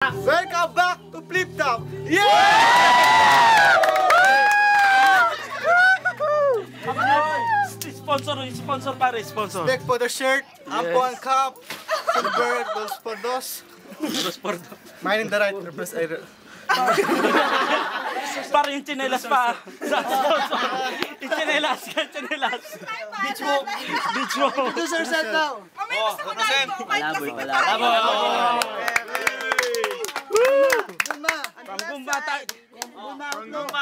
Welcome back to Flip Top! Yeah! Sponsor pare, sponsor. Back for the shirt, Ampon Cup, Silver, Dos por Dos. Mining the right, reverse error. Pare yung chinelas pa. Yung chinelas. Beach walk. Do sir set now. Malaboy. Gumba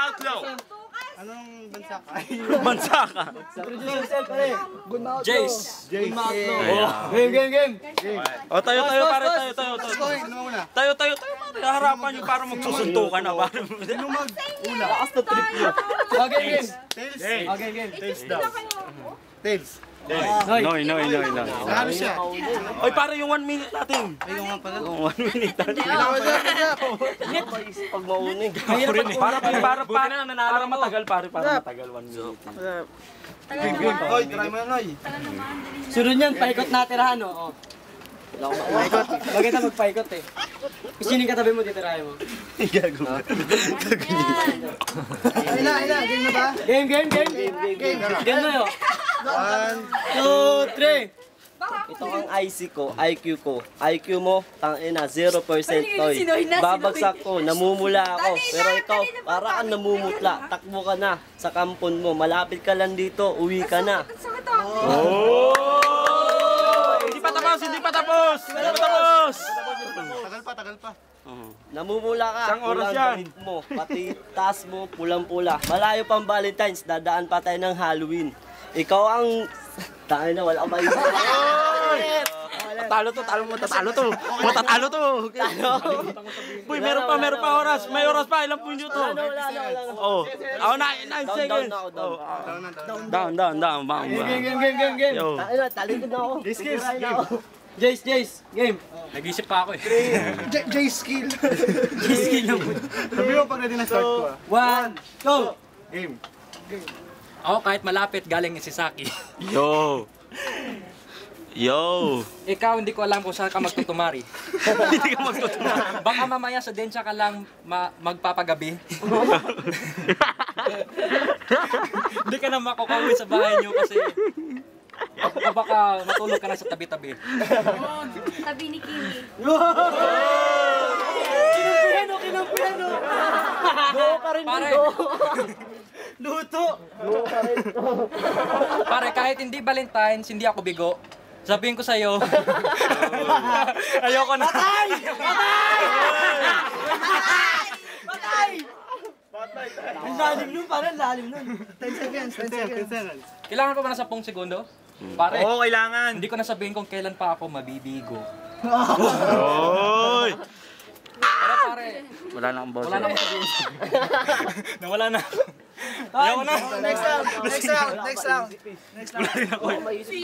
outlaw. Anong bansa ka? Bansa ka. Jace. Game. O tayo pare. Ano muna? Tayo pare. Harapan nyo para magsusuntukan na pare. Sino mag-una? Lakas na trip nyo. Tails daw. Tails. Noy. Ano siya? Oy pare yung 1 minute natin. Ayaw nga pala. Yung 1 minute natin. Pag maunig. Para matagal pare, para matagal 1 minute. Game. Oy, try mo na, Noy. Sunod yan, paikot na tirahan, no? Paikot. Bakit na magpaikot eh? Sino yung katabi mo, titirahan mo? Gago. Ayun na. Game na ba? Game. Game na yun. 1, 2, 3. Ito ang IQ ko. IQ mo, tangina, 0% toy. Babagsak ko, namumula ako. Pero ikaw, para kang namumutla. Takbo ka na sa kampon mo. Malapit ka lang dito, uwi ka na. Hindi pa tapos. tagal pa. Namumula ka, Isang oras pulang yan. damit mo. Pati taas mo, pulang-pula. Malayo pang Valentine's, dadaan pa tayo ng Halloween. Ikaw ang... Tayo na, wala ka ba yun? Talo to. Matatalo to. Boy, meron pa oras. May oras pa, ilang punyo to. Wala. Oh, 9 seconds. Down. Game. Yo. Tayo na, talikod na ako. Jace, game. Nag-isip pa ako eh. J-skill. Sabi mo pag ready na start ko. 1, go. Game. Ako kahit malapit galing si Saki. Yo. Ikaw hindi ko alam kung saan ka magtutumari. Hindi ka magtutunan. Baka mamaya sa densya ka lang magpapagabi. Hindi ka na makakauwi sa bahay niyo kasi baka matulog ka na sa tabi-tabi. Tabi ni Kimi. Kinampiano. Go ka rin, Pare, go. Luto. pare kahit hindi Valentine's, hindi ako bigo. Sabihin ko sa'yo. Ayoko na. Lalim nun, parang lalim nun. 10 seconds. Kailangan pa ba na 10 segundo? Pare, Oo, kailangan. hindi ko na sabihin kung kailan pa ako mabibigo. Oy. Pare, Wala na akong boss. wala na akong sabihin. Nawala na. Ayoko na. Next round.